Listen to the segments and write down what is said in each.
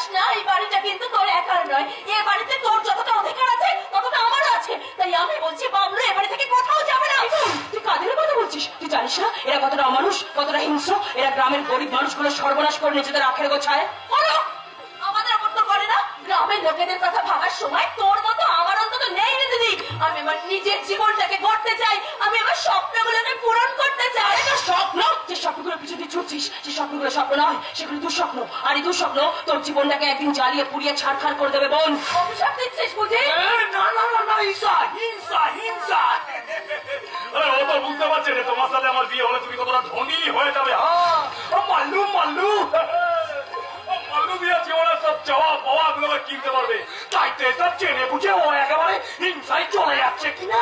যাস না, এই বাড়িটা কিন্তু তোর একার নয়। এ বাড়িতে তোর যতটা অধিকার আছে ততটা আমারও আছে। তাই আমি বলছি বাবলু এ বাড়ি থেকে কোথাও যাবে না। তুই কাদের কথা বলছিস? তুই জানিস না এরা কতটা অমানুষ, কতটা হিংস্র? এরা গ্রামের গরিব মানুষগুলো সর্বনাশ করে নিজেদের আখের গোছায়। আমাদের ওপর তো করে না। গ্রামের লোকেদের কথা ভাবার সময় তোর মতো আমার অন্তত নেই রে দিদি। আমি আমার নিজের জীবনটাকে গড়তে চাই, আমি আমার স্বপ্নগুলোকে পূরণ করতে চাই। স্বপ্ন, যে স্বপ্নগুলো পিছনে ছুটছিস সে স্বপ্নগুলো স্বপ্ন নয়, সেগুলো দুঃস্বপ্ন। আর এই দুঃস্বপ্ন তোর জীবনটাকে একদিন জ্বালিয়ে পুড়িয়ে ছাড়খাড় করে দেবে। বোন, অভিশাপ দিচ্ছিস বুঝি? না না না না, হিংসা হিংসা হিংসা। আরে ও তো বুঝতে পারছে যে তোমার সাথে আমার বিয়ে হলে তুমি কতটা ধনী হয়ে যাবে। হ্যাঁ মাল্লু মাল্লু মাল্লু বিয়ে জীবনের সব চাওয়া পাওয়া গুলো কিনতে পারবে। তাই তো এসব চেনে বুঝে ও একেবারে হিংসায় চলে যাচ্ছে কিনা।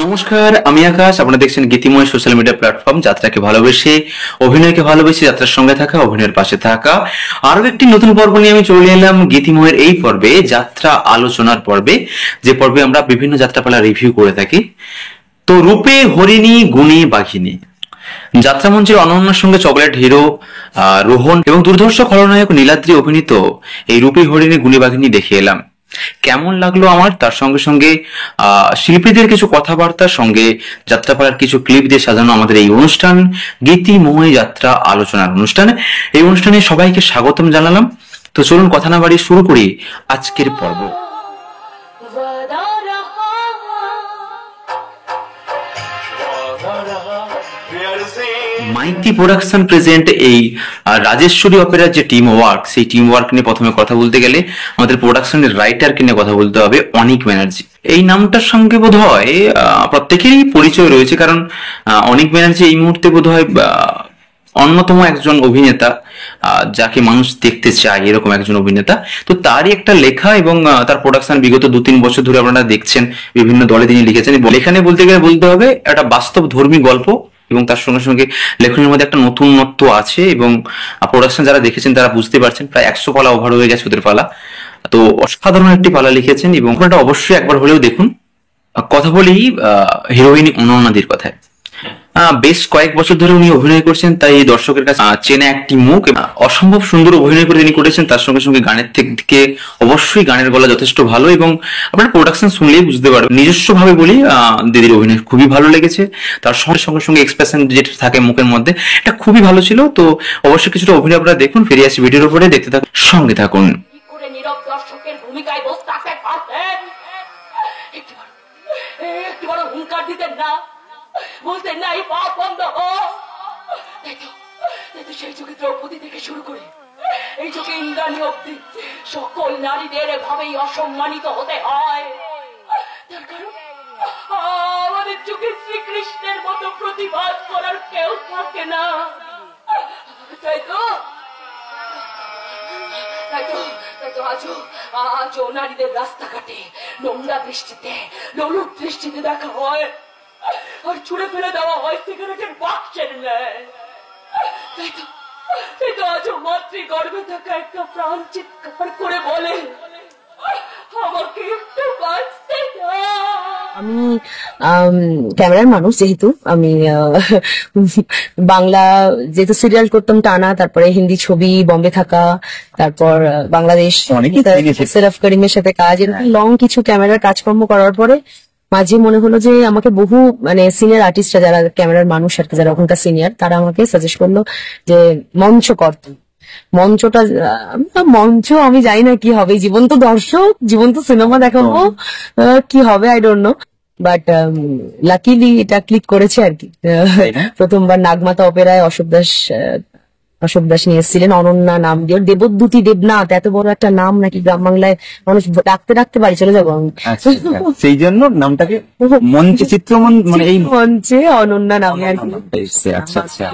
নমস্কার, আমি আকাশ। আপনারা দেখছেন গীতিময় সোশ্যাল মিডিয়া প্ল্যাটফর্ম। যাত্রাকে ভালোবেসে, অভিনয়কে ভালোবেসে, যাত্রার সঙ্গে থাকা, অভিনয়ের পাশে থাকা আরো একটি নতুন পর্ব নিয়ে আমি চলে এলাম গীতিময়ের এই পর্বে, যাত্রা আলোচনার পর্বে, যে পর্বে আমরা বিভিন্ন যাত্রাপালা রিভিউ করে থাকি। তো রূপে হরিণী, গুণে বাঘিনী, যাত্রা মঞ্চের অনন্যার সঙ্গে চকলেট হিরো রোহন এবং দুর্ধর্ষ খলনায়ক নীলাদ্রি অভিনীত এই রূপে হরিণী, গুণী বাঘিনী দেখে এলাম। কেমন লাগলো আমার, তার সঙ্গে সঙ্গে শিল্পীদের কিছু কথাবার্তার সঙ্গে যাত্রাপালার কিছু ক্লিপ দিয়ে সাজানো আমাদের এই অনুষ্ঠান গীতিময় যাত্রা আলোচনার অনুষ্ঠান। এই অনুষ্ঠানে সবাইকে স্বাগতম জানালাম। তো চলুন কথা না বাড়িয়ে শুরু করি আজকের পর্ব। মাইতি প্রোডাকশন প্রেজেন্ট এই রাজেশ্বরী অপেরার যে টিম ওয়ার্ক, সেই টিম ওয়ার্ক নিয়ে প্রথমে কথা বলতে গেলে আমাদের প্রোডাকশনের রাইটারকে নিয়ে কথা বলতে হবে, অনিক ব্যানার্জি। এই নামটার সঙ্গে বোধ হয় প্রত্যেকেরই পরিচয় রয়েছে, কারণ অনিক ব্যানার্জি এই মুহূর্তে বোধ হয় অন্যতম একজন অভিনেতা যাকে মানুষ দেখতে চায়, এরকম একজন অভিনেতা। তো তারই একটা লেখা এবং তার প্রোডাকশন বিগত 2-3 বছর ধরে আপনারা দেখছেন বিভিন্ন দলে তিনি লিখেছেন। লেখানে বলতে গেলে বলতে হবে একটা বাস্তব ধর্মী গল্প, এবং তার সঙ্গে সঙ্গে লেখনের মধ্যে একটা নতুনত্ব আছে। এবং প্রোডাকশন যারা দেখেছেন তারা বুঝতে পারছেন, প্রায় 100 পালা ওভার হয়ে গেছে ওদের পালা। তো অসাধারণ একটি পালা লিখেছেন এবং আপনারা অবশ্যই একবার হলেও দেখুন। কথা বলি হিরোইন অনন্যাদির কথায়। বেশ কয়েক বছর ধরে উনি অভিনয় করছেন, তাই দর্শকের কাছে চেনা একটি মুখ। অসম্ভব সুন্দর অভিনয় করে তিনি করেছেন। তার সঙ্গে সঙ্গে গানের থেকে অবশ্যই গানের গলা যথেষ্ট ভালো, এবং আপনার প্রোডাকশন শুনলেই বুঝতে পারবেন। নিজস্ব ভাবে বলি, দিদির অভিনয় খুবই ভালো লেগেছে। তার সঙ্গে সঙ্গে সঙ্গে এক্সপ্রেশন যেটা থাকে মুখের মধ্যে, এটা খুবই ভালো ছিল। তো অবশ্যই কিছুটা অভিনয় আপনারা দেখুন। ফিরে আসি ভিডিওর উপরে, দেখতে থাকুন, সঙ্গে থাকুন। নীরব দর্শকের ভূমিকায় বসে থাকতে পারতেন? একটু বড় হুঙ্কার দিতেন না, বলতেন না এই পাপ বন্ধ হোক। সেই যুগে দ্রৌপদী থেকে শুরু করে এই যুগে ইন্দ্রাণী অব্দি সকল নারীদের এভাবেই অসম্মানিত হতে হয়। তার কারণ আমাদের যুগে শ্রীকৃষ্ণের মতো প্রতিবাদ করার কেউ থাকে না, তাই তো? আজও নারীদের রাস্তাঘাটে নোংরা দৃষ্টিতে, লোলুপ দৃষ্টিতে দেখা হয়, আর ছুড়ে ফেলে দেওয়া হয় সিগারেটের বাক্সের ন্যায়। তাই তো আজও মাতৃ গর্ভে থাকা একটা প্রাণ চিৎকার করে বলে, আমাকে একটু বাঁচতে দাও। আমি ক্যামেরার মানুষ, যেহেতু আমি বাংলা যেহেতু সিরিয়াল করতাম টানা, তারপরে হিন্দি ছবি, বম্বে থাকা, তারপর বাংলাদেশ সেরাফ করিমের সাথে কাজ, লং কিছু ক্যামেরার কাজকর্ম করার পরে মাঝে মনে হলো যে আমাকে বহু সিনিয়র আর্টিস্টরা, যারা ক্যামেরার মানুষ আর কি, যারা ওখানকার সিনিয়র, তারা আমাকে সাজেস্ট করলো যে মঞ্চ করতে। মঞ্চ আমি জানি না কি হবে, জীবন্ত দর্শক, জীবন্ত সিনেমা দেখাবো, কি হবে I don't know, but luckily এটা ক্লিক করেছে আর কি। প্রথমবার নাগমাতা অপেরায় অশোক দাস নিয়ে এসেছিলেন, অনন্যা নাম দিয়ে, দেবদ্যুতি দেবনাথ, এত বড় একটা নাম নাকি গ্রাম বাংলায় মানুষ ডাকতে ডাকতে বাড়ি চলে যাবো আমি। সেই জন্য নামটাকে মঞ্চে এই মঞ্চে অনন্যা নামে আর কি। আচ্ছা আচ্ছা।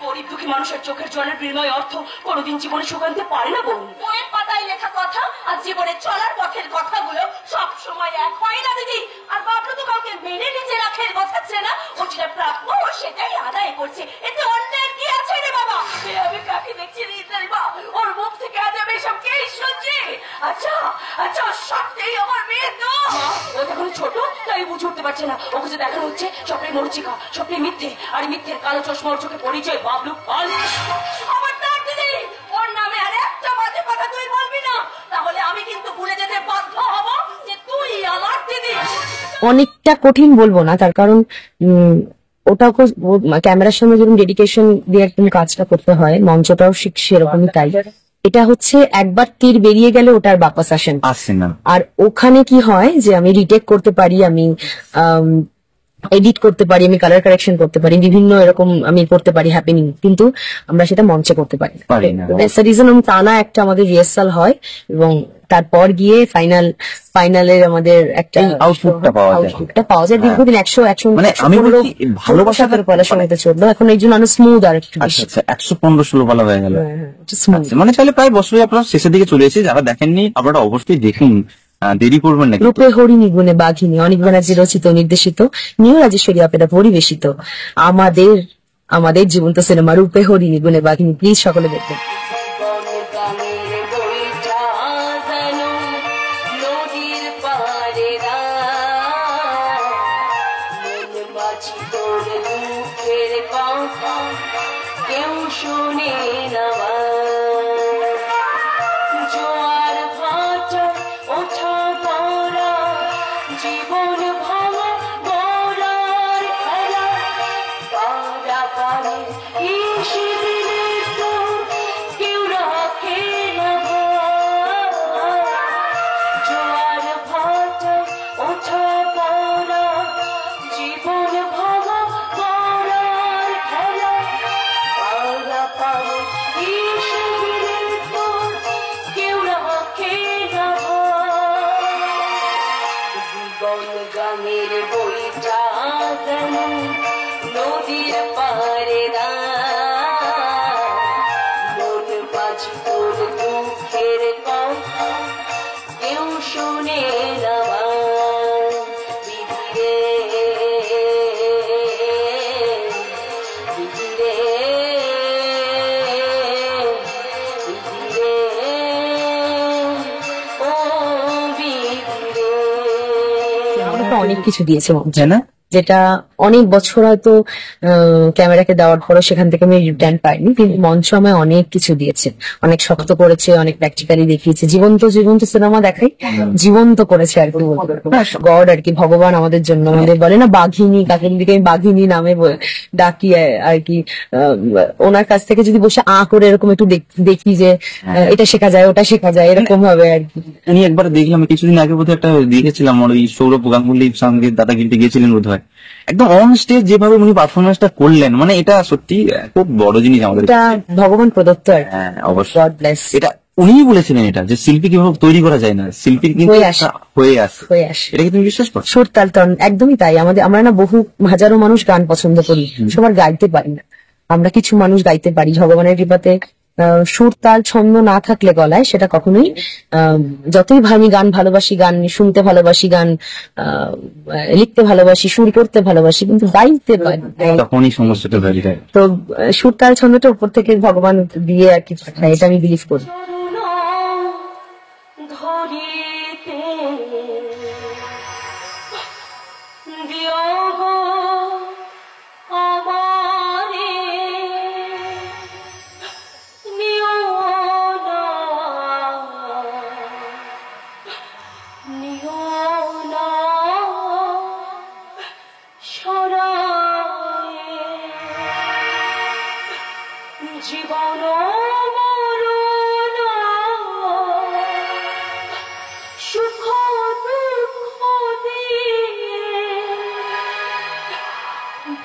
গরিব দুঃখী মানুষের চোখের জলের বিনিময় অর্থ কোনোদিন জীবনে শুকাতে পারে না বোন। বইয়ের পাতায় লেখা কথা আর জীবনে চলার পথের কথাগুলো সব সময় এক হয় না দিদি। আর বাবলু তো কাউকে মেনে নিজের আখের গোছাচ্ছে না, ও যেটা প্রাপ্য ও সেটাই আদায় করছে। এতে অন্যের কি আছে রে বাবা? আমি কাকে দেখছি রে বা, ওর মুখ থেকে আজ আমি এসব কেই শুনছি। আচ্ছা আচ্ছা, সত্যিই আমার মেয়ে তো, ও এখন ছোট তাই বুঝে উঠতে পারছে না। ওকে যে দেখানো হচ্ছে স্বপ্নে মরিচিকা, স্বপ্নে মিথ্যে, আর মিথ্যের কালো চশমা ওর চোখে পরিচয় বাবলু পাল। আমার দিদি, ওর নামে আর একটা বাজে অনেকটা কঠিন বলবো না, তার কারণ ওটাও ক্যামেরার সামনে যেরকম ডেডিকেশন দিয়ে একদম কাজটা করতে হয়, মঞ্চটাও সেরকমই তাই। এটা হচ্ছে একবার তীর বেরিয়ে গেলে ওটার বাপাস আসেন আসছে না। আর ওখানে কি হয় যে আমি রিটেক করতে পারি, আমি এডিট করতে পারি, আমি কালার কারেকশন করতে পারি, বিভিন্ন এরকম আমি করতে পারি হ্যাপেনিং, কিন্তু আমরা সেটা মঞ্চে করতে পারি না। রিজন টানা একটা আমাদের রিহার্সাল হয় এবং তারপর গিয়ে ফাইনালের আমাদের একটা আউটপুটটা পাওয়া যায় দীর্ঘদিন 100 মানে আমি বলছি ভালোবাসার পয়লা সময়তে চললো, এখন এই জন্য আরো স্মুথ আর একটু বেশি। আচ্ছা 115-16 পালা হয়ে গেল। স্মুথ মানে তাহলে প্রায় বছরে আপনার শেষের দিকে চলে এসেছে। যারা দেখেননি আপনারা অবশ্যই দেখুন, দেরি করবেন না। রূপে হরিণী গুণে বাঘিনী, অনিক ব্যানার্জি রচিত নির্দেশিত, নিউ রাজেশ্বরী অপেরা পরিবেশিত আমাদের জীবন্ত সিনেমা রূপে হরিণী গুণে বাঘিনী। প্লিজ সকলে দেখবেন। কেউ শুনে না জোয়ার ভাটা ওঠা পড়া জীবন ভাঙা গড়ার খেলা পাড়া পাড়ে এসে দিলে তো কেউ রাখে না জোয়ার ভাটা ওঠা পড়া জীবন ভাঙা গড়ার খেলা পাড়া পাড়ে এসে দিলে তো কেউ রাখে না জীবন গানের বইটা যেন নদীর পারে মন বাজি তোর দুঃখের কথা কেউ শুনে না অনেক কিছু দিয়েছে মঞ্চে, না যেটা অনেক বছর হয়তো ক্যামেরাকে দেওয়ার পরও সেখান থেকে আমি রিটার্ন পাইনি, কিন্তু মঞ্চ আমায় অনেক কিছু দিয়েছে, অনেক শক্ত করেছে, অনেক প্র্যাকটিক্যালি দেখিয়েছে, জীবন্ত সিনেমা দেখাই জীবন্ত করেছে আর কি গড আর কি, ভগবান আমাদের জন্য। আমাদের বলে না বাঘিনী, কাকের দিকে আমি বাঘিনী নামে ডাকি আর কি। ওনার কাছ থেকে যদি বসে করে এরকম একটু দেখি যে এটা শেখা যায় ওটা শেখা যায়, এরকম ভাবে আর কি। উনি একবার দেখলাম কিছুদিন আগে বোধহয় একটা দেখেছিলাম, ওই সৌরভ গাঙ্গুলির সঙ্গে দাদাগিরিতে গিয়েছিলেন বোধহয়, একদম অন স্টেজ যেভাবে উনি পারফরমেন্সটা করলেন, মানে এটা সত্যি খুব বড় জিনিস আমাদের। এটা ভগবান প্রদত্ত আর কি। হ্যাঁ অবশ্যই, গড ব্লেস। এটা উনিই বলেছিলেন এটা যে শিল্পী কিভাবে তৈরি করা যায় না, শিল্পীর কিন্তু হয়ে আসে। এটা কি তুমি বিশ্বাস করো? সুর তাল তন একদমই তাই। আমরা না বহু হাজারো মানুষ গান পছন্দ করি, সবার গাইতে পারি না, আমরা কিছু মানুষ গাইতে পারি ভগবানের কৃপাতে। সুর তাল ছন্দ না থাকলে গলায় সেটা কখনোই, যতই আমি গান ভালোবাসি, গান শুনতে ভালোবাসি, গান লিখতে ভালোবাসি, সুর করতে ভালোবাসি, কিন্তু গাইতে পারি তখনই সমস্যাটা বেড়ে যায়। তো সুর তাল ছন্দটা উপর থেকে ভগবান দিয়ে আর কি, এটা আমি বিলিভ করি। জীবন মরণ সুখ দুঃখ দিয়ে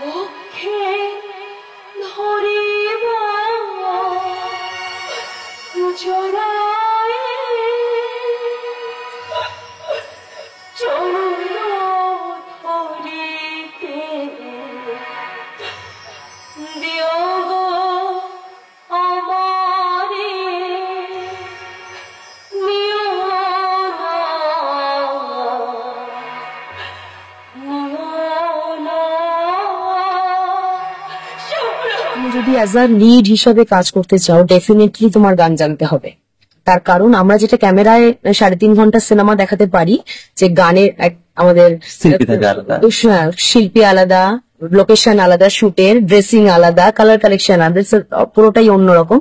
বক্ষে ধরিব জড়ায় চরণ ধরিতে দিও গো আমারে নিও না। তুমি যদি অ্যাজ আ লিড হিসাবে কাজ করতে চাও, ডেফিনেটলি তোমার গান জানতে হবে। তার কারণ আমরা যেটা ক্যামেরায় 3.5 ঘন্টা সিনেমা দেখাতে পারি, যে গানের আমাদের শিল্পী আলাদা, লোকেশন আলাদা, শুটের ড্রেসিং আলাদা, কালার কালেকশন আলাদা, পুরোটাই অন্যরকম।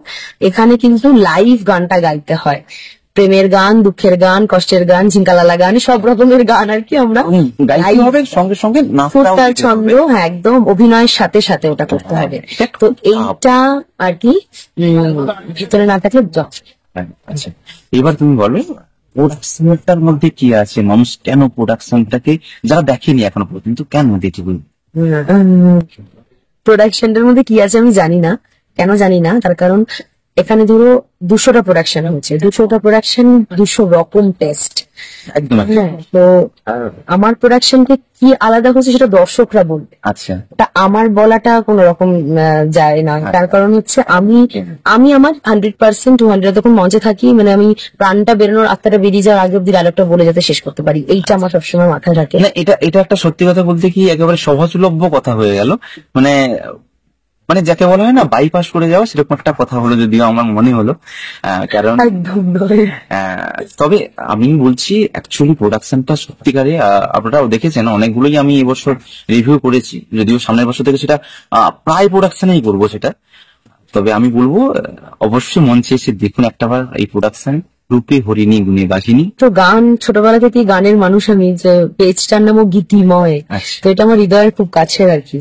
এখানে কিন্তু লাইভ গানটা গাইতে হয়, প্রেমের গান, দুঃখের গান, কষ্টের গান, ঝিঙ্কালালা গান, সব রকমের গান আর কি আমরা গাইতে হবে, সঙ্গে সঙ্গে নাচটাও সুরতাল দিতে ছন্দ, হবে। হ্যাঁ একদম অভিনয়ের সাথে সাথে ওটা করতে হবে। তো এইটা আর কি ভিতরে না থাকলে আচ্ছা, এবার তুমি বলো প্রোডাকশনটার মধ্যে কি আছে, মানুষ কেন প্রোডাকশনটাকে, যারা দেখেনি এখনো পর্যন্ত, কেন দেখবে? প্রোডাকশনটার মধ্যে কি আছে আমি জানি না, কেন জানি না, তার কারণ এখানে ধরো 200টা প্রোডাকশন হচ্ছে, 200টা প্রোডাকশন 200 রকম টেস্ট। একদম একদম। তো আমার প্রোডাকশনকে কি আলাদা করছে সেটা দর্শকরা বলবে, আচ্ছা, তা আমার বলাটা কোন রকম যায় না। তার কারণ হচ্ছে আমি আমার 100% 200 যখন মঞ্চে থাকি, মানে আমি প্রাণটা বেরোনোর, আত্মাটা বেরিয়ে যাওয়ার আগে অব্দি ডায়লগটা বলে যাতে শেষ করতে পারি, এইটা আমার সবসময় মাথায় থাকে। না এটা এটা একটা সত্যি কথা বলতে কি একেবারে সহজলভ্য কথা হয়ে গেল, মানে মানে যাকে বলা হয় না বাইপাস করে যাওয়া, সেরকম একটা কথা হলো, যদিও আমার মনে হলো। কারণ একদম নয়। তবে আমি বলছি অ্যাকচুয়ালি প্রোডাকশনটা সত্যিকারে, আপনারাও দেখেছেন অনেকগুলোই আমি এবছর রিভিউ করেছি, যদিও সামনের বছর থেকে সেটা প্রায় প্রোডাকশনেই করবো সেটা। তবে আমি বলবো অবশ্যই মঞ্চে এসে দেখুন একটাবার এই প্রোডাকশন, রূপে হরিণী গুণে বাঘিনী। তো গান ছোটবেলা থেকে গানের মানুষ আমি, যে পেজটার নামও গীতিময়, আচ্ছা। তো এটা আমার হৃদয়ের খুব কাছের আর কি।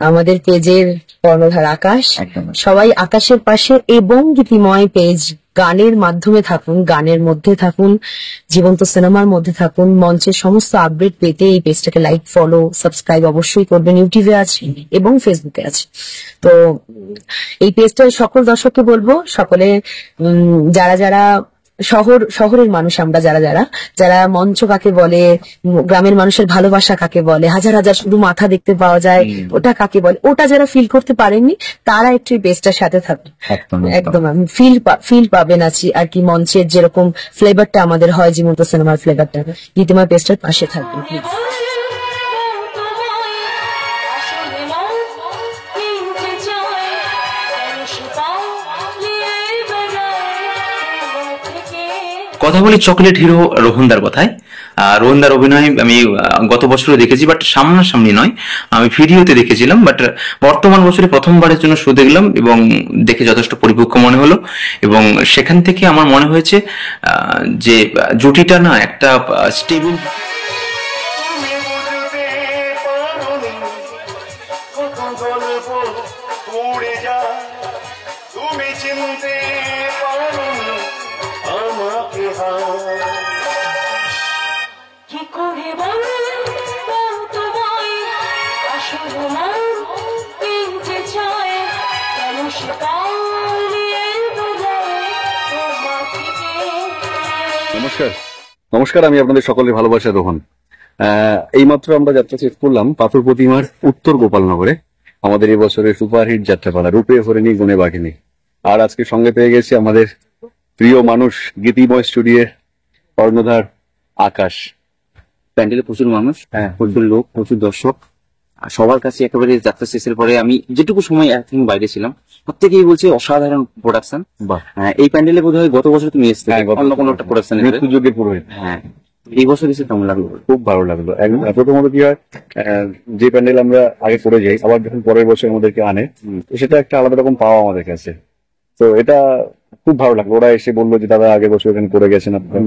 আমাদের পেজের কর্ণধার আকাশ, একদম। সবাই আকাশের পাশে এবং গীতিময় পেজ, গানের মাধ্যমে থাকুন, গানের মধ্যে থাকুন, জীবন্ত সিনেমার মধ্যে থাকুন, মঞ্চের সমস্ত আপডেট পেতে এই পেজটাকে লাইক, ফলো, সাবস্ক্রাইব অবশ্যই করবেন। ইউটিউবে আছে এবং ফেসবুকে আছে। তো এই পেজটার সকল দর্শককে বলবো, সকলে যারা যারা শহরের মানুষ, আমরা যারা যারা যারা মঞ্চ কাকে বলে, গ্রামের মানুষের ভালোবাসা কাকে বলে, হাজার হাজার শুধু মাথা দেখতে পাওয়া যায় ওটা কাকে বলে, ওটা যারা ফিল করতে পারেননি তারা একটু পেজটার সাথে থাকবে। একদম একদম ফিল পাবেন আছি আর কি, মঞ্চের যেরকম ফ্লেভারটা আমাদের হয়, জীবন্ত সিনেমার ফ্লেভারটা, গীতিময় পেজটার পাশে থাকবেন প্লিজ। কথা বলি চকলেট হিরো রোহনদার কথায়। রোহনদার অভিনয় আমি গত বছরও দেখেছি, বাট সামনাসামনি নয়, আমি ভিডিওতে দেখেছিলাম। বাট বর্তমান বছরে প্রথমবারের জন্য শো দেখলাম এবং দেখে যথেষ্ট পরিপক্ক মনে হলো, এবং সেখান থেকে আমার মনে হয়েছে যে জুটিটা না একটা স্টেবল। তুমি বুঝতে পারোনি কত গল্প উড়ে যায়, তুমি চিনতে পারোনি আমাকে কি করে বলবো তোমায় আসল মন কি যে চায়, কেন সে পালিয়ে বেড়ায় তোমার থেকে। নমস্কার নমস্কার, আমি আপনাদের সকলের ভালোবাসা রোহন। এইমাত্র আমরা যাত্রা শেষ করলাম পাথর প্রতিমার উত্তর গোপালনগরে, আমাদের এই বছরের সুপারহিট যাত্রাপালা রূপে হরিণী গুণে বাঘিনী। আর আজকে সঙ্গে পেয়ে গেছি আমাদের প্রিয় মানুষ, গীতিময় স্টুডিওর কর্ণধার আকাশ। প্যান্ডেলে প্রচুর মানুষ, হ্যাঁ। প্রচুর লোক, প্রচুর দর্শক। আর সবার কাছে একেবারে যাত্রা শেষের পরে আমি যেটুকু সময় একদিন বাইরে ছিলাম, প্রত্যেকেই বলছে অসাধারণ প্রোডাকশন। বাহ। এই প্যান্ডেলে বোধ হয় গত বছর তুমি এসেছিলে, হ্যাঁ, অন্য কোনো একটা প্রোডাকশন। মৃত্যুযোগ্যের পুরোহিত। হ্যাঁ, এই বছর এসে কেমন লাগলো? খুব ভালো লাগলো। প্রথমত কি হয়, যে প্যান্ডেল আমরা আগে করে যাই, আবার যখন পরের বছর আমাদেরকে আনে, তো সেটা একটা আলাদা রকম পাওয়া আমাদের কাছে। তো এটা খুব ভালো লাগলো। ওরা এসে বললো যে দাদা আগের বছর এখানে করে গেছেন আপনারা,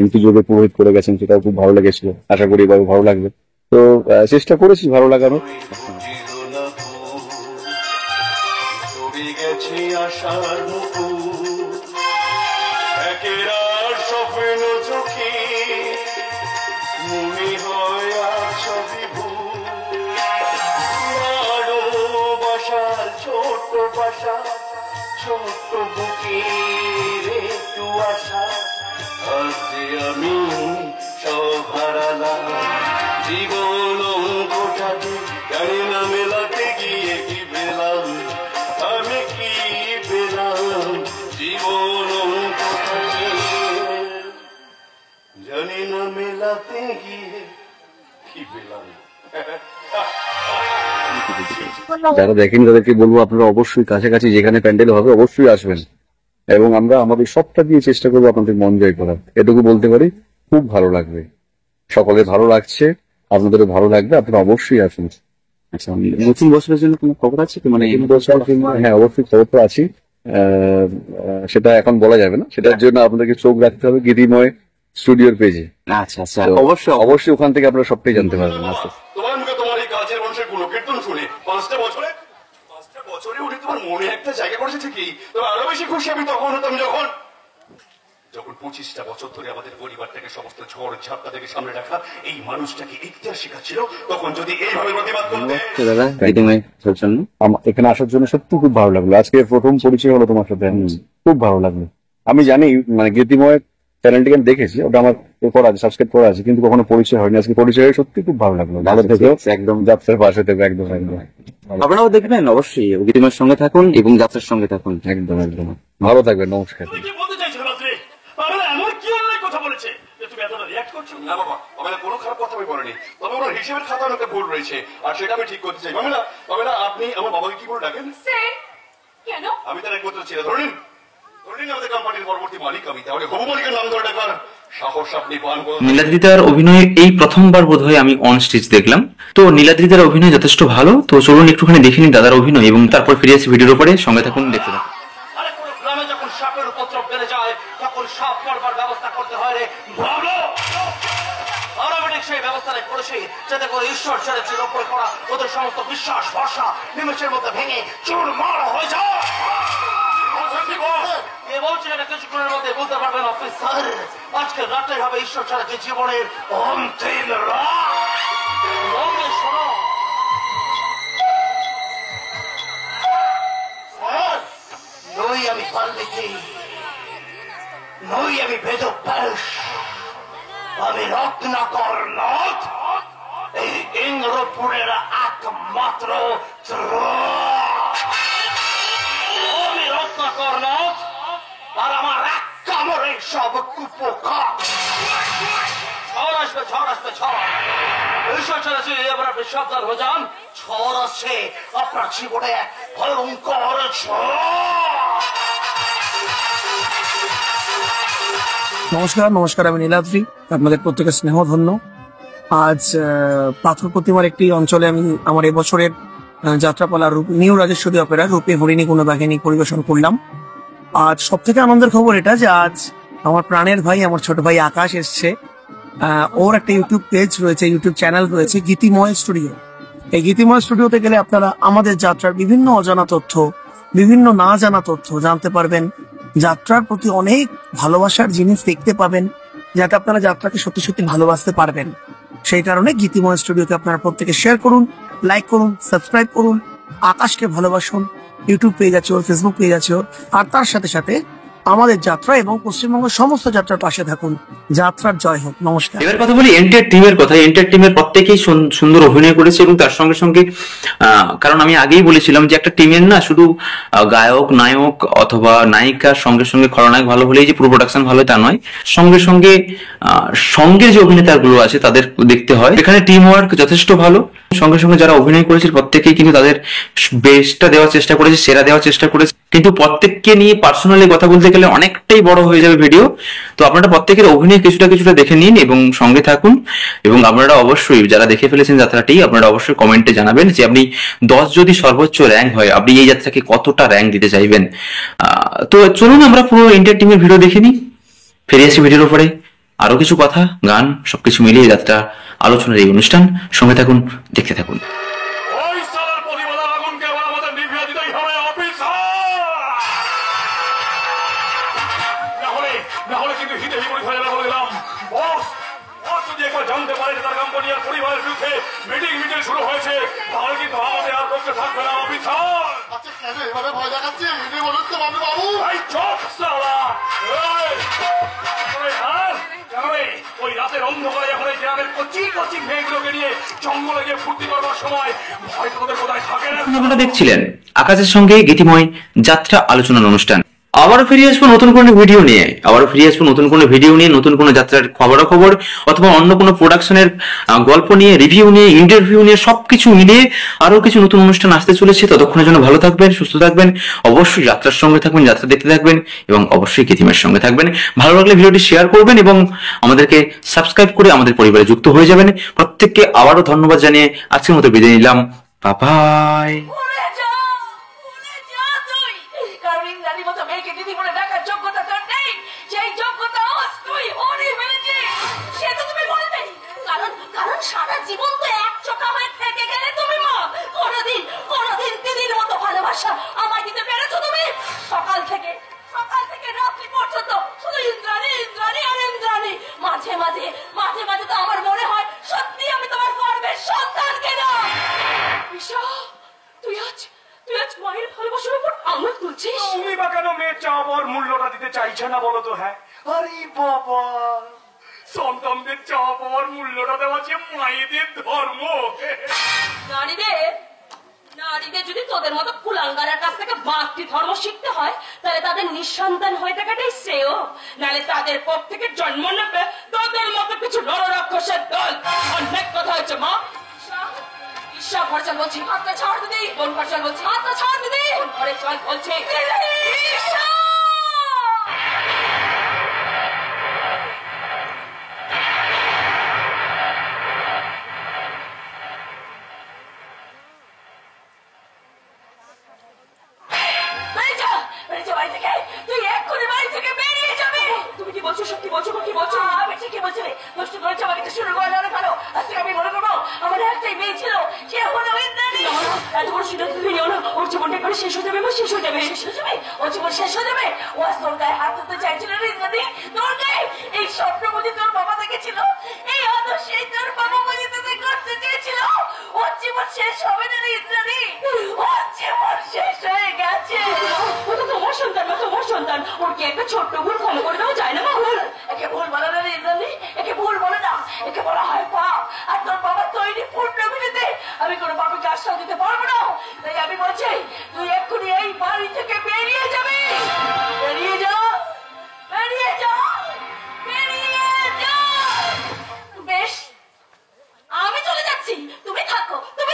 ঋতুযোগে পুরোহিত করে গেছেন, সেটাও খুব ভালো লেগেছিল। আশা করি এবার ভালো লাগবে। তো চেষ্টা করেছি ভালো লাগানোর। গেছি আশার মুকুল, একেরা স্বপ্ন চোখে মনে হয় আছো বিভুল, ভালোবাসার ছোট্ট বাসা, ছোট্ট বুকের একটু আশা, আজ যে আমি সব হারালাম, জীবন অঙ্কটাকে জানি না মেলাতে গিয়ে কি পেলাম, আমি কি পেলাম, জীবন অঙ্কটাকে জানি না মেলাতে গিয়ে কি পেলাম। যারা দেখেন তাদেরকে বলবো আপনারা অবশ্যই কাছাকাছি যেখানে প্যান্ডেল হবে অবশ্যই আসবেন, এবং আমরা আমাদের সবটা দিয়ে চেষ্টা করবো আপনাদের মন জয় করার। এটুকু বলতে পারি, খুব ভালো লাগবে, সকলের ভালো লাগছে, আপনাদেরও ভালো লাগবে, আপনারা অবশ্যই আসুন। আচ্ছা, নতুন বছরের জন্য কোনো খবর আছে কি? মানে হ্যাঁ, অবশ্যই খবর তো আছি। সেটা এখন বলা যাবে না, সেটার জন্য আপনাদেরকে চোখ রাখতে হবে গীতিময় স্টুডিওর পেজে। আচ্ছা আচ্ছা, অবশ্যই অবশ্যই ওখান থেকে আপনারা সবটাই জানতে পারবেন। আস্তে আস্তে তোমার মুখে তোমার এই কাজের মানুষের গুণকীর্তন শুনে 5টা বছরে উনি তোমার মনে একটা জায়গা করেছে ঠিকই, তবে আরো বেশি খুশি আমি তখন হতাম যখন 25টা বছর ধরে আমাদের পরিবারটাকে সমস্ত ঝড় ঝাপটা থেকে সামনে রাখা এই মানুষটাকে ইতিহাস শেখাচ্ছিল, তখন যদি এইভাবে প্রতিবাদ করতে। দাদা গীতিময় জন্য এখানে আসার জন্য সত্যি খুব ভালো লাগলো। আজকে প্রথম পরিচয় হলো তোমার সাথে, খুব ভালো লাগলো। আমি জানি মানে গীতিময় চ্যানেলটিকে আমি দেখেছি, ওটা আমার করা আছে, সাবস্ক্রাইব করা আছে, কিন্তু কখনো পরিচয় হয়নি। আজকে পরিচয় হয়ে সত্যি খুব ভালো লাগলো। ভালো থেকেও, একদম যাত্রার পাশে থেকো, একদম একদম। আপনারাও দেখবেন অবশ্যই, গীতিময়ের সঙ্গে থাকুন এবং যাত্রার সঙ্গে থাকুন। একদম একদম ভালো থাকবেন। নমস্কার। তুমি কি বলতে চাইছো রাত্রে? পামেলা এমন কি অন্যায় কথা বলেছে যে তুমি এতটা রিঅ্যাক্ট করছো? না বাবা, পামেলা কোনো খারাপ কথা আমি বলিনি, তবে ওনার হিসেবের খাতা অনেকটা ভুল রয়েছে, আর সেটা আমি ঠিক করতে চাই। পামেলা আপনি আমার বাবাকে কি করে ডাকেন? স্যার কেন? আমি তার একমাত্র ছেলে। ধরে নিন আমাদের কোম্পানির পরবর্তী মালিক আমি, তাহলে হবু মালিকের নাম ধরে ডাকার সাহস আপনি পান করুন। নীলাদ্রিতার অভিনয় এই প্রথমবার বোধহয় আমি অন স্টেজ দেখলাম। তো নীলাদ্রিতার অভিনয় যথেষ্ট ভালো। তো চলুন একটুখানি দেখে নিন দাদার অভিনয় এবং তারপর ফিরে আসি ভিডিওর উপরে। সঙ্গে থাকুন, দেখতে থাকুন। আরে কোনো গ্রামে যখন সাপের উপদ্রব বেড়ে যায় তখন সাপ মারবার ব্যবস্থা করতে হয় রে ভালো। অটোমেটিক সেই ব্যবস্থাটা করেছি যাতে করে ঈশ্বর চরিত্রের উপর করা ওদের সমস্ত বিশ্বাস ভরসা নিমেষের মধ্যে ভেঙে চুরমার হয়ে যায়। কে বলছে এটা কিছুক্ষণের মধ্যে বলতে পারবেন অফিসার? আজকে রাতে হবে ঈশ্বর চরিত্রের জীবনের অন্তিম রাত। শোনো, নই আমি পার্বতী, নই আমি বেদব্যাস, আমি রত্নাকর নাথ, এই ইন্দ্রপুরের একমাত্র আমি রত্নাকর নাথ, আর আমার এক কামড়ে সব কুপোকার। ঝড় আসবে, ঝড় আসবে, ঝড়। ঈশ্বর চলেছে, এবার আপনি সাবধান হয়ে যান। ঝড় আসছে আপনার জীবনে এক ভয়ঙ্কর ঝড়। নমস্কার, আমি নীলাদ্রি, আপনাদের প্রত্যেকের স্নেহ ধন্য। আজ পাথর প্রতিমার একটি অঞ্চলে আমি আমার এবছরের যাত্রাপালা নিউ রাজেশ্বরী অপেরা রূপে হরিণী গুণবাহিনী পরিবেশন করলাম। আজ সব থেকে আনন্দের খবর এটা যে আজ আমার প্রাণের ভাই, আমার ছোট ভাই আকাশ এসছে। ওর একটা ইউটিউব পেজ রয়েছে, ইউটিউব চ্যানেল রয়েছে গীতিময় স্টুডিও। এই গীতিময় স্টুডিওতে গেলে আপনারা আমাদের যাত্রার বিভিন্ন অজানা তথ্য, বিভিন্ন না জানা তথ্য জানতে পারবেন। যাত্রার প্রতি অনেক ভালোবাসার জিনিস দেখতে পাবেন, যাতে আপনারা যাত্রাকে সত্যি সত্যি ভালোবাসতে পারবেন। সেই কারণে গীতিময় স্টুডিওকে আপনারা প্রত্যেকে শেয়ার করুন, লাইক করুন, সাবস্ক্রাইব করুন। আকাশকে ভালোবাসুন। ইউটিউব পেজ আছে ওর, ফেসবুক পেজ আছে ওর, আর তার সাথে সাথে আমাদের যাত্রা এবং পশ্চিমবঙ্গের সমস্ত যাত্রার পাশে থাকুন। যাত্রার জয় হোক। নমস্কার। এবার কথা বলি এন্টার টিমের কথা। এন্টার টিমের প্রত্যেকেই সুন্দর অভিনয় করেছে এবং তার সঙ্গে সঙ্গে কারণ আমি আগেই বলেছিলাম যে একটা টিমের না শুধু গায়ক, নায়ক অথবা নায়িকার সঙ্গে সঙ্গে খলনায়ক ভালো হলেই যে পুরো প্রোডাকশন ভালো তা নয়, সঙ্গে সঙ্গে সঙ্গে যে অভিনেতাগুলো আছে তাদের দেখতে হয়। এখানে টিম ওয়ার্ক যথেষ্ট ভালো। সঙ্গে সঙ্গে যারা অভিনয় করেছে প্রত্যেকেই কিন্তু তাদের বেস্টটা দেওয়ার চেষ্টা করেছে, সেরা দেওয়ার চেষ্টা করেছে। কিন্তু প্রত্যেককে নিয়ে পার্সোনালি কথা বলতে গেলে অনেকটাই বড় হয়ে যাবে ভিডিও। তো আপনারা প্রত্যেকের অভিনয় কিছুটা কিছুটা দেখে নিন এবং সঙ্গে থাকুন। এবং আপনারা অবশ্যই যারা দেখে ফেলেছেন যাত্রাটি, আপনারা অবশ্যই কমেন্টে জানাবেন যে আপনি 10 যদি সর্বোচ্চ র্যাঙ্ক হয় আপনি এই যাত্রাকে কতটা র্যাঙ্ক দিতে চাইবেন। তো চলুন আমরা পুরো এন্টার টিমের ভিডিও দেখে নিই, ফিরে আসি ভিডিওর উপরে। আরো কিছু কথা, গান সবকিছু মিলিয়ে যাত্রা আলোচনার এই অনুষ্ঠান। সঙ্গে থাকুন, দেখতে থাকুন। ওই সালার প্রতিবাদের আগুনকে এবার আমাদের নিভিয়ে দিতেই হবে অফিসার। না হলে কিন্তু হিতে বিপরীত হয়ে যাবে বলে দিলাম। বস যদি একবার জানতে পারে যে তার কোম্পানি আর পরিবারের বিরুদ্ধে মিটিং শুরু হয়েছে, তাহলে কিন্তু আমাদের আর পক্ষে থাকবে না অফিসার। আচ্ছা কেন এভাবে ভয় দেখাচ্ছি? এমনি বলুন তো বাবু বাবু। এই চোখ সালা, ওই রাতের অন্ধকারে এখন এই গ্রামের কচি কচি মেয়েগুলোকে নিয়ে জঙ্গলে গিয়ে ফুর্তি করবার সময় ভয় তোদের কোথায় থাকে না। আপনারা দেখছিলেন আকাশের সঙ্গে গীতিময় যাত্রা আলোচনার অনুষ্ঠান। আবারও ফিরে আসবো নতুন কোনো ভিডিও নিয়ে, নতুন কোনো যাত্রার খবরাখবর অথবা অন্য কোনো প্রোডাকশনের গল্প নিয়ে, রিভিউ নিয়ে, ইন্টারভিউ নিয়ে সবকিছু মিলিয়ে আরো কিছু নতুন অনুষ্ঠান আসতে চলেছে। ততক্ষণের জন্য ভালো থাকবেন, সুস্থ থাকবেন, অবশ্যই যাত্রার সঙ্গে থাকবেন, যাত্রা দেখতে থাকবেন এবং অবশ্যই গীতিময়ের সঙ্গে থাকবেন। ভালো লাগলে ভিডিওটি শেয়ার করবেন এবং আমাদেরকে সাবস্ক্রাইব করে আমাদের পরিবারে যুক্ত হয়ে যাবেন। প্রত্যেককে আবারও ধন্যবাদ জানিয়ে আজকের মতো বিদায় নিলাম। Bye bye. ভুলে যা তুই, কারণ ইন্দ্রাণী মাঝে মাঝে মাঝে মাঝে তো আমার মনে হয় সত্যি আমি তোমার গর্বের সন্তান কিনা। ঈশা, তুই আজ মায়ের ভালোবাসার উপর আঙুল তুলছিস? তুমি বা কেন মেয়ের চাওয়ার মূল্যটা দিতে চাইছে না বলো তো? হ্যাঁ, আরে বাবা, সন্তানদের চাওয়া পাওয়ার মূল্যটা দেওয়া যে মায়েদের ধর্ম। নারীদের যদি তোদের মতো কুলাঙ্গারের কাছ থেকে মাতৃ ধর্ম শিখতে হয়, তাহলে তাদের নিঃসন্তান হয়ে থাকাটাই শ্রেয়। নাহলে তাদের পর থেকে জন্ম নেবে তাদের মতো কিছু নররাক্ষসের দল। অনেক কথা হচ্ছে মা। ঈশা, ঘর চল বলছি। হাতটা ছাড় দিদি। কোন ঘর চল বলছি? হাতটা ছাড় দিদি। কোন ঘরে চল বলছে? ঈশা! তুই এক্ষুনি বাড়ি থেকে বেরিয়ে যাবে। তুমি কি বলছো? সত্যি বলছো? কি বলছো? আমি ঠিকই বলছি। দুষ্টু করেছে আমাকে তো শুরু করে ভালো। আজকে আমি মনে করবো আমার একটাই মেয়ে ছিল, সে হলো ইন্দ্রাণী। এত বড় সিদ্ধান্ত তুমি নিও না। ওর জীবনটা একবার শেষ হয়ে যাবে। শেষ হয়ে যাবে। ওর জীবন শেষ হয়ে যাবে। ও আজ তোর গায়ে হাত তুলতে চাইছিল না ইন্দ্রাণী। তোর গায়ে এই স্বপ্ন বুঝি তোর বাবা দেখেছিল, এই আদর্শে তোর বাবা বুঝি তোদের করতে চেয়েছিল। ওর জীবন শেষ হবে না ইন্দ্রাণী, ওর জীবন শেষ হয়ে গেছে। ও তো তোমার সন্তান, তোমার সন্তান। ওর কি একটা ছোট্ট ভুল ক্ষমা করে দেওয়া যায় না? মা, ভুল একে ভুল বলে না ইন্দ্রাণী, একে ভুল বলে না, একে বলা হয় পাপ। আর তোর বাবা তৈরি পূর্ণ ভিটিতে আমি কোনো পাপকে আশ্রয় দিতে পারবো না। তাই আমি বলছি তুই এক্ষুনি এই বাড়ি থেকে বেরিয়ে যাবি। বেরিয়ে যা, বেরিয়ে যা, বেরিয়ে যা। বেশ, আমি চলে যাচ্ছি। তুমি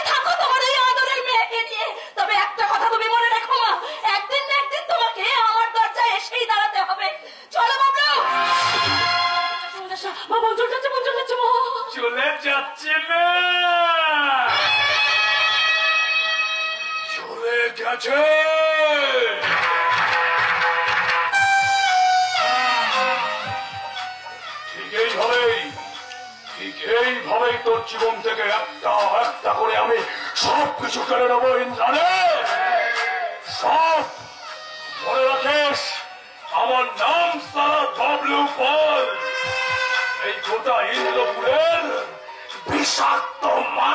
থাকো তোমার এই আদরের মেয়েকে নিয়ে। তবে একটা কথা তুমি মনে রাখো মা, একদিন না একদিন তোমাকে আমার দরজায় এসেই দাঁড়াতে হবে। চলো বাবলু। চলে যাচ্ছে না, চলে গেছে। ঠিক এইভাবেই তোর জীবন থেকে একটা একটা করে আমি সবকিছু কেড়ে নেবো ইন্দ্রাণী। সব মনে রাখিস, আমার নাম সারা বাবলু পাল। এই গোটা ইন্দ্রপুরের বিষাক্ত মা।